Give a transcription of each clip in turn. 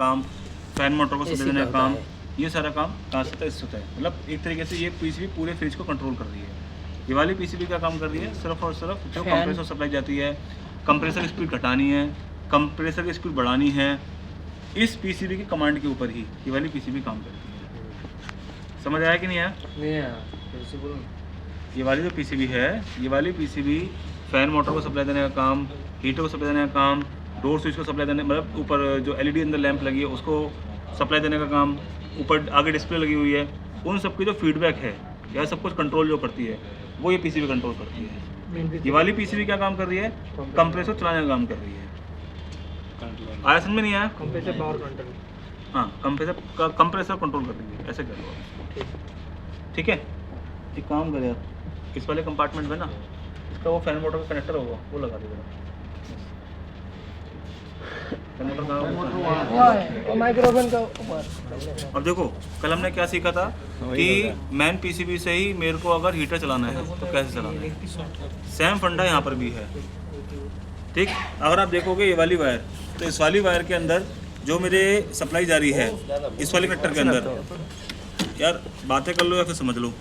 काम, fan motor को supply देने का काम, ये सारा काम कहाँ से होता है, इससे होता है। मतलब एक तरीके से ये पीसीबी पूरे फ्रिज को कंट्रोल कर रही है। ये वाली पीसीबी क्या काम कर रही है, सिर्फ और सिर्फ जो कंप्रेसर सप्लाई जाती है, कंप्रेसर की स्पीड घटानी है, कंप्रेसर की स्पीड बढ़ानी है, इस पीसीबी की कमांड के ऊपर ही ये वाली पीसीबी काम करती है। समझ आया कि नहीं आया? नहीं आया, फिर से बोलो। ये वाली जो पीसीबी है, ये वाली पीसीबी फैन मोटर को सप्लाई देने का काम, हीटर को सप्लाई देने का काम, डोर स्विच को सप्लाई देने, मतलब ऊपर जो एलईडी अंदर लैंप लगी है उसको सप्लाई देने का काम, ऊपर आगे डिस्प्ले लगी हुई है, उन सब की जो फीडबैक है या सब कुछ कंट्रोल जो करती है वो ये पीसीबी कंट्रोल करती है। ये वाली पीसीबी क्या काम कर रही है, कंप्रेसर चलाने का काम कर रही है। आया समझ में नहीं आया? Compressor power control. हाँ, कंप्रेसर कंट्रोल कर रही है, ऐसे कर लो। ठीक है, एक काम करे आप, इस वाले कंपार्टमेंट में ना इसका वो फैन मोटर का कनेक्टर होगा वो लगा दीजिएगा। माइक्रोफोन का ऊपर। अब देखो, कल हमने क्या सीखा था कि मैन पीसीबी से ही मेरे को अगर हीटर चलाना है तो कैसे चलाना है। सेम फंडा यहाँ पर भी है। ठीक, अगर आप देखोगे ये वाली वायर, तो इस वाली वायर के अंदर जो मेरे सप्लाई जा रही है इस वाले कनेक्टर के अंदर, यार बातें कर लो या फिर समझ लो।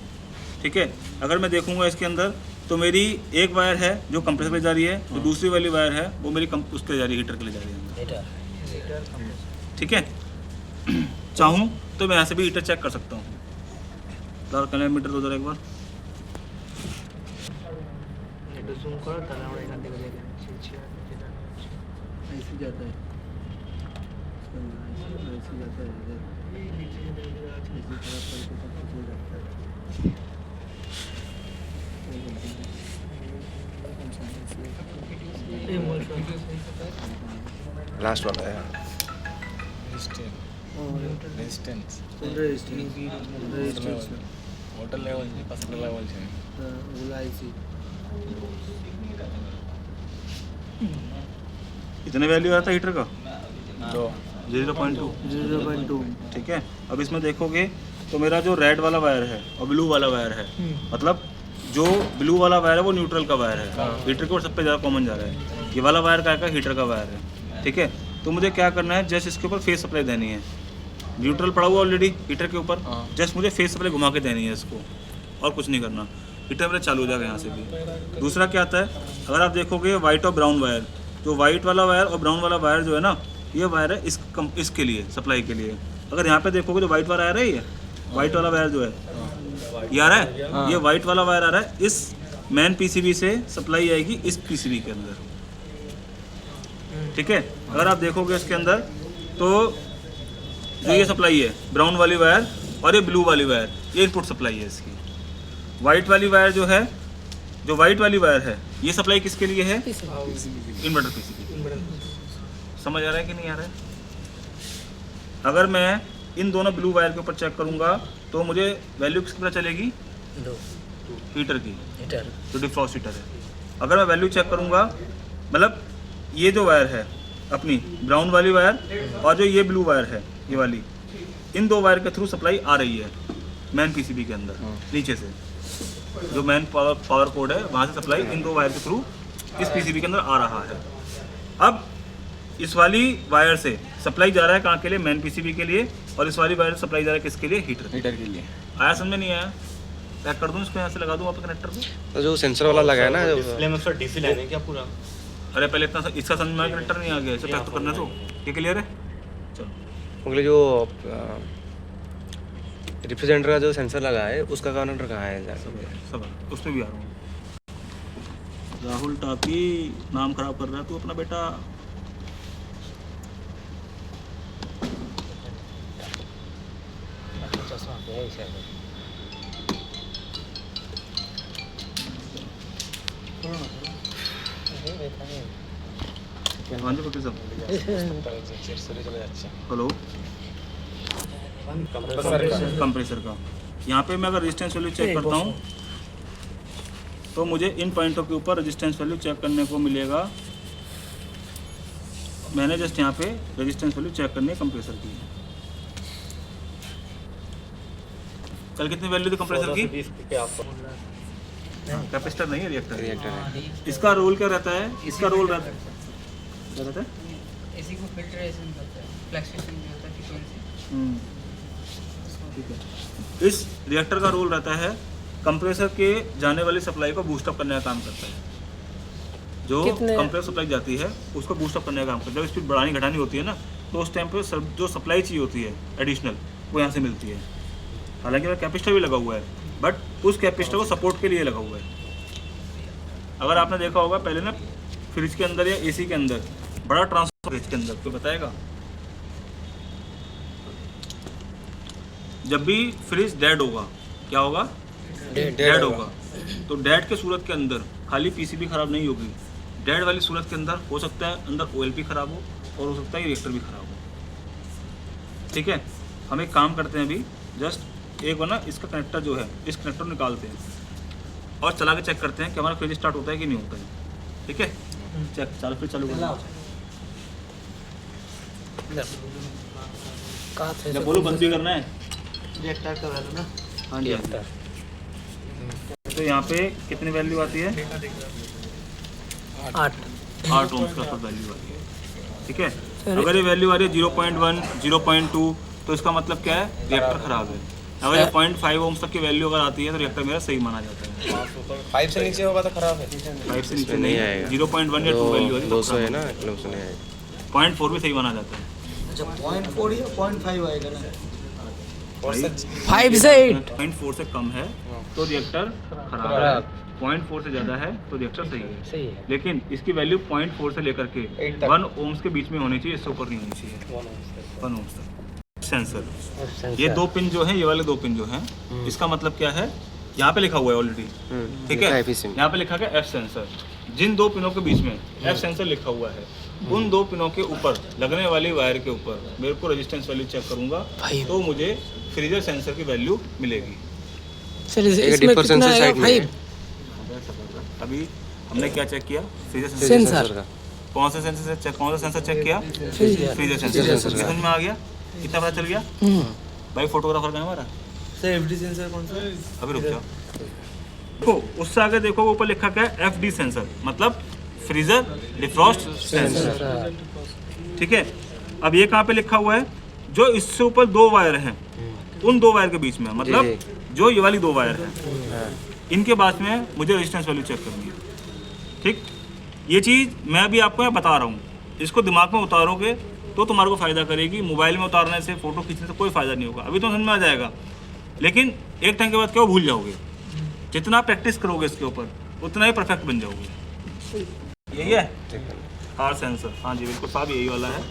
ठीक है, अगर मैं देखूंगा इसके अंदर तो मेरी एक वायर है जो कंप्रेसर पे जा रही है, तो दूसरी वाली वायर है वो मेरी उसके जा रही है, हीटर के लिए जा रही है। ठीक है, चाहूँ तो मैं यहाँ से भी हीटर चेक कर सकता हूँ। मीटर दो एक बार ऐसे जाता है, ऐसे जाता है, लास्ट वाला है रेजिस्टेंस वाटर लेवल છે પાછળ લેવલ છે इतने वैल्यू आता है हीटर का 0.2 0.2। ठीक है, अब इसमें देखोगे तो मेरा जो रेड वाला वायर है और ब्लू वाला वायर है, मतलब जो ब्लू वाला वायर है वो न्यूट्रल का वायर है, हीटर के ऊपर सबसे ज़्यादा कॉमन जा रहा है। ये वाला वायर का हीटर का वायर है। ठीक है, तो मुझे क्या करना है, जस्ट इसके ऊपर फेस सप्लाई देनी है। न्यूट्रल पड़ा हुआ ऑलरेडी हीटर के ऊपर, जस्ट मुझे फेस सप्लाई घुमा के देनी है इसको, और कुछ नहीं करना। हीटर मेरा चालू हो जाएगा यहाँ से भी। दूसरा क्या आता है, अगर आप देखोगे वाइट और ब्राउन वायर, जो वाइट वाला वायर और ब्राउन वाला वायर जो है ना, ये वायर है इसके लिए सप्लाई के लिए। अगर यहाँ पे देखोगे जो वाइट वाला वायर है, ये वाइट वाला वायर जो है ये आ रहा है, ये वाइट वाला वायर आ रहा है, इस मेन पीसीबी से सप्लाई आएगी इस पीसीबी के अंदर। ठीक है, अगर आप देखोगे इसके अंदर तो जो ये सप्लाई है ब्राउन वाली वायर और ये ब्लू वाली वायर, ये इनपुट सप्लाई है इसकी। वाइट वाली वायर जो है, जो वाइट वाली वायर है, ये सप्लाई किसके लिए है, इन्वर्टर पीसीबी। समझ आ रहा है कि नहीं आ रहा है? अगर मैं इन दोनों ब्लू वायर के ऊपर चेक करूंगा तो मुझे वैल्यू किसकी पता चलेगी, हीटर की, जो डिफ्रॉस्ट हीटर है। अगर मैं वैल्यू चेक करूंगा, मतलब ये जो वायर है अपनी ब्राउन वाली वायर और जो ये ब्लू वायर है ये वाली, इन दो वायर के थ्रू सप्लाई आ रही है मैन पीसीबी के अंदर। नीचे से जो मैन पावर कोड है वहाँ से सप्लाई इन दो वायर के थ्रू इस पीसीबी के अंदर आ रहा है। अब इस वाली वायर से सप्लाई जा रहा है कहाँ के लिए, मैन पीसीबी के लिए, और इस वाली वायर से सप्लाई जा रहा है किसके लिए, हीटर के लिए। आया समझ में नहीं आया? पैक कर दूँ इसको, यहाँ से लगा दूँ वहाँ पे कनेक्टर को। तो जो सेंसर वाला लगा है ना, जो डिस्प्ले में उसका डीसी लाइन है क्या पूरा? अरे पहले इतना इसका समझ में कनेक्टर नहीं आ गया, इसे पैक तो करना तो ये क्लियर है। चलो, अगले जो रिफ्रिजरेटर का जो सेंसर लगा है उसका कनेक्टर कहाँ है? सब उसमें भी आ रहा हूँ। राहुल टापी नाम खराब कर रहा है तू अपना बेटा। हाँ जी पक्के साहब, हेलो। कंप्रेसर का यहाँ पे मैं अगर रेजिस्टेंस वैल्यू चेक करता हूँ तो मुझे इन पॉइंटों के ऊपर रेजिस्टेंस वैल्यू चेक करने को मिलेगा। मैंने जस्ट यहाँ पे रेजिस्टेंस वैल्यू चेक करनी है कंप्रेसर की। कल कितनी वैल्यू थी कंप्रेसर की? कैपेसिटर नहीं है, रिएक्टर है। इसका रोल क्या रहता है? इसका रोल रहता है, एसी को फिल्ट्रेशन करता है। फ्लक्चुएशन भी होता है फ्रीक्वेंसी। ठीक है। इस रिएक्टर का रोल रहता है कंप्रेसर के जाने वाली सप्लाई को बूस्टअप करने का काम करता है। जो कंप्रेसर सप्लाई जाती है उसको बूस्टअप करने का काम करता है। जब स्पीड बढ़ानी घटानी होती है ना, तो उस टाइम पे जो सप्लाई चाहिए होती है एडिशनल, वो यहाँ से मिलती है। हालांकि वह कैपेसिटर भी लगा हुआ है, बट उस कैपेसिटर को सपोर्ट के लिए लगा हुआ है। अगर आपने देखा होगा पहले ना, फ्रिज के अंदर या एसी के अंदर बड़ा ट्रांसफार्मर फ्रिज के अंदर तो बताएगा, जब भी फ्रिज डेड होगा, क्या होगा? डेड होगा। तो डेड के सूरत के अंदर खाली पीसीबी खराब नहीं होगी, डेड वाली सूरत के अंदर हो सकता है अंदर ओएलपी खराब हो, और हो सकता है रिएक्टर भी खराब हो। ठीक है, हम एक काम करते हैं अभी, जस्ट एक बार ना इसका कनेक्टर जो है, इस कनेक्टर निकालते हैं और चला के चेक करते हैं कि हमारा फ्रिज स्टार्ट होता है कि नहीं होता है। ठीक है, चेक चालू, फिर चालू करना। जब बोलो बंद भी करना है, रिएक्टर का वैल्यू ना। हाँ जी। तो यहाँ पे कितनी वैल्यू आती है? 8 ओम्स का वैल्यू आती है। ठीक है, अगर ये वैल्यू आ रही है 0.1, 0.2, तो इसका मतलब क्या है? रिएक्टर खराब है। अगर ये 0.5 ओम्स तक की वैल्यू अगर आती है तो रिएक्टर मेरा सही माना जाता है। 5 से नीचे होगा तो खराब है। 5 से नीचे नहीं आएगा। 0.1 या 2 वैल्यू 200 है ना, इसलिए उसमें नहीं आएगा। 0.4 भी सही माना जाता है। अच्छा 0.4 या 0.5 आएगा ना? 5 से 8 0.4 से कम है तो रिएक्टर खराब है, 0.4 से ज़्यादा है तो रिएक्टर सही है। लेकिन इसकी वैल्यू 0.4 से लेकर के 1 ओम्स के बीच में होनी चाहिए, इससे ऊपर नहीं होनी चाहिए। 1 ओम्स तक। सेंसर, ये 2 पिन जो हैं, ये वाले 2 पिन जो हैं, इसका मतलब क्या है? यहाँ पे लिखा हुआ है ऑलरेडी। ठीक है, यहाँ पे लिखा है एफ सेंसर। जिन 2 पिनों के बीच में एफ सेंसर लिखा हुआ है, उन 2 पिनों के ऊपर लगने वाली वायर के ऊपर मेरे को रेजिस्टेंस वैल्यू चेक करूंगा तो मुझे फ्रीजर सेंसर की वैल्यू मिलेगी। सर इसमें कितना आएगा? 5 अभी हमने क्या चेक किया? फ्रीजर सेंसर का। कौन सा सेंसर चेक किया? Freezer sensor. समझ में आ गया? कितना पता चल गया? भाई फोटोग्राफर का हमारा सर एफडी सेंसर कौन सा? अभी रुक जाओ। देखो उससे आगे देखो, ऊपर लिखा क्या है? एफडी सेंसर, मतलब फ्रीजर डिफ्रॉस्ट सेंसर। ठीक है, अब ये कहाँ पे लिखा हुआ है? जो इससे ऊपर 2 वायर हैं, उन 2 वायर के बीच में, मतलब जो ये वाली 2 वायर हैं, इनके बाद में मुझे रेजिस्टेंस वैल्यू चेक करनी है। ठीक, ये चीज़ मैं अभी आपको यहाँ बता रहा हूँ, इसको दिमाग में उतारोगे तो तुम्हारे को फ़ायदा करेगी। मोबाइल में उतारने से, फ़ोटो खींचने से कोई फ़ायदा नहीं होगा। अभी तो समझ में आ जाएगा, लेकिन एक टाइम के बाद क्या भूल जाओगे। जितना प्रैक्टिस करोगे इसके ऊपर, उतना ही परफेक्ट बन जाओगे। यही है आर सेंसर। हाँ जी बिल्कुल साहब, यही वाला है।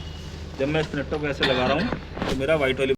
जब मैं इस कनेक्टर को ऐसे लगा रहा हूँ तो मेरा वाइट वाली